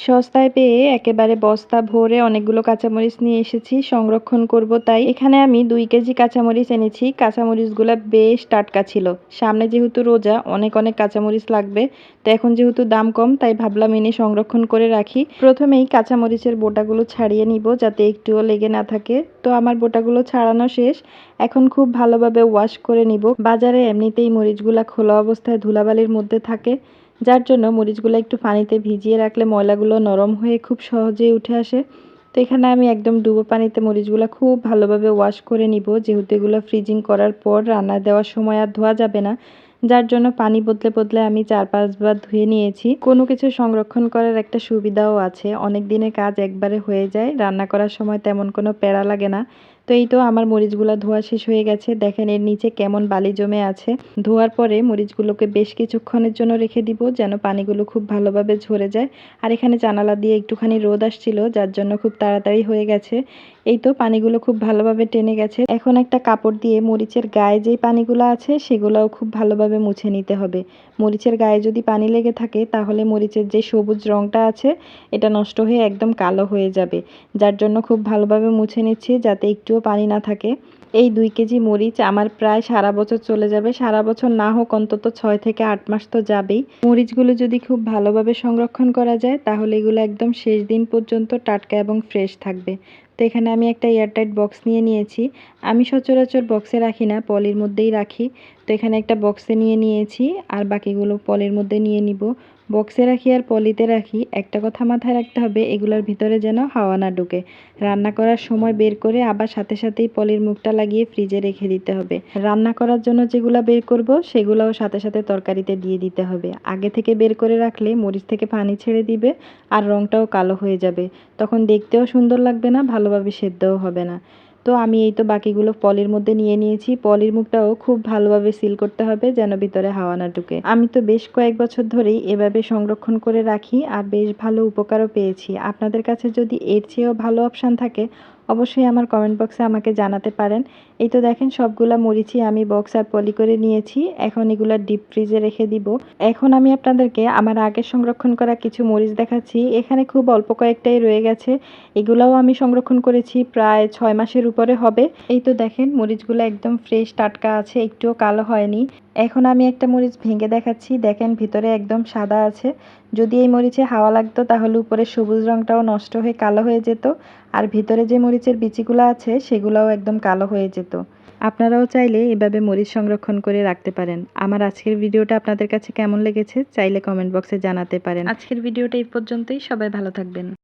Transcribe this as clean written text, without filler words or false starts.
সস্তায় পেয়ে একেবারে বস্তা ভরে অনেকগুলো কাঁচামরিচ নিয়ে এসেছি সংরক্ষণ করব তাই। এখানে আমি 2 কেজি কাঁচামরিচ এনেছি। কাঁচামরিচগুলো বেশ টাটকা ছিল। সামনে যেহেতু রোজা অনেক অনেক কাঁচামরিচ লাগবে, তো এখন যেহেতু দাম কম তাই ভাবলাম এনে সংরক্ষণ করে রাখি। প্রথমেই কাঁচামরিচের বোটাগুলো ছাড়িয়ে নিব যাতে একটুও লেগে না থাকে। তো আমার বোটাগুলো ছাড়ানো শেষ। এখন খুব ভালোভাবে ওয়াশ করে নিব। বাজারে এমনিতেই মরিচগুলা খোলা অবস্থায় ধুলাবালির মধ্যে থাকে, যার জন্য মরিচগুলো একটু পানিতে ভিজিয়ে রাখলে ময়লাগুলো নরম হয়ে খুব সহজেই উঠে আসে। তো এখানে আমি একদম ডুবো পানিতে মরিচগুলো খুব ভালোভাবে ওয়াশ করে নিব, যেহেতু এগুলো ফ্রিজিং করার পর রান্না দেওয়ার সময় আর ধোয়া যাবে না, যার জন্য পানি বদলে বদলে আমি 4-5 বার ধুয়ে নিয়েছি। কোনো কিছু সংরক্ষণ করার একটা সুবিধাও আছে, অনেক দিনের কাজ একবারে হয়ে যায়, রান্না করার সময় তেমন কোনো প্যারা লাগে না। তো এই তো আমার মরিচগুলো ধোয়া শেষ হয়ে গেছে। দেখেন এর নিচে কেমন বালি জমে আছে। ধোয়ার পরে মরিচগুলোকে বেশ কিছুক্ষণের জন্য রেখে দিব যেন পানিগুলো খুব ভালোভাবে ঝরে যায়। আর এখানে জানালা দিয়ে একটুখানি রোদ আসছিল, যার জন্য খুব তাড়াতাড়ি হয়ে গেছে। এই তো পানিগুলো খুব ভালোভাবে টেনে গেছে। এখন একটা কাপড় দিয়ে মরিচের গায়ে যেই পানিগুলো আছে সেগুলোও খুব ভালোভাবে মুছে নিতে হবে। মরিচের গায়ে যদি পানি লেগে থাকে তাহলে মরিচের যে সবুজ রঙটা আছে এটা নষ্ট হয়ে একদম কালো হয়ে যাবে, যার জন্য খুব ভালোভাবে মুছে নিচ্ছি যাতে একটুও পানি না থাকে। এই 2 কেজি মরিচ আমার প্রায় সারা বছর চলে যাবে। সারা বছর না হোক অন্তত 6 থেকে 8 মাস তো যাবেই। মরিচগুলো যদি খুব ভালোভাবে সংরক্ষণ করা যায় তাহলে এগুলো একদম শেষ দিন পর্যন্ত টাটকা এবং ফ্রেশ থাকবে। তো এখানে আমি একটা এয়ারটাইট বক্স নিয়ে নিয়েছি। আমি সচরাচর বক্সে রাখি না, পলির মধ্যেই রাখি। তো এখানে একটা বক্সে নিয়ে নিয়েছি আর বাকিগুলো পলির মধ্যে নিয়ে নিব। বক্সে রাখি আর পলিতে রাখি, একটা কথা মাথায় রাখতে হবে, এগুলোর ভিতরে যেন হাওয়া না ঢুকে। রান্না করার সময় বের করে আবার সাথে সাথেই পলির মুখটা লাগিয়ে ফ্রিজে রেখে দিতে হবে। রান্না করার জন্য যেগুলা বের করব সেগুলোও সাথে সাথে তরকারিতে দিয়ে দিতে হবে। আগে থেকে বের করে রাখলে মরিচ থেকে পানি ছেড়ে দিবে আর রংটাও কালো হয়ে যাবে, তখন দেখতেও সুন্দর লাগবে না, ভালোভাবে সেদ্ধও হবে না। তো আমি এই তো বাকিগুলো পলির মধ্যে নিয়ে নিয়েছি। পলির মুখটাও খুব ভালোভাবে সিল করতে হবে যেন ভিতরে হাওয়া না ঢুকে। আমি তো বেশ কয়েক বছর ধরেই এভাবে সংরক্ষণ করে রাখি আর বেশ ভালো উপকারও পেয়েছি। আপনাদের কাছে যদি এর চেয়েও ভালো অপশান থাকে অবশ্যই আমার কমেন্ট বক্সে আমাকে জানাতে পারেন। এই তো দেখেন সবগুলা মরিচই আমি বক্স আর পলি করে নিয়েছি। এখন এগুলা ডিপ ফ্রিজে রেখে দিব। এখন আমি আপনাদেরকে আমার আগে সংরক্ষণ করা কিছু মরিচ দেখাচ্ছি। এখানে খুব অল্প কয়েকটাই রয়ে গেছে। এগুলাও আমি সংরক্ষণ করেছি প্রায় 6 মাসের উপরে হবে। এই তো দেখেন মরিচগুলো একদম ফ্রেশ টাটকা আছে, একটুও কালো হয়নি। এখন আমি একটা মরিচ ভেঙে দেখাচ্ছি, দেখেন ভিতরে একদম সাদা আছে। যদি এই মরিচে হাওয়া লাগতো তাহলে উপরে সবুজ রংটাও নষ্ট হয়ে কালো হয়ে যেত, আর ভিতরে যে মরিচের বিচিগুলো আছে সেগুলোও একদম কালো হয়ে যেত। আপনারাও চাইলে এভাবে মরিচ সংরক্ষণ করে রাখতে পারেন। আমার আজকের ভিডিওটা আপনাদের কাছে কেমন লেগেছে চাইলে কমেন্ট বক্সে জানাতে পারেন। আজকের ভিডিওটা এই পর্যন্তই, সবাই ভালো থাকবেন।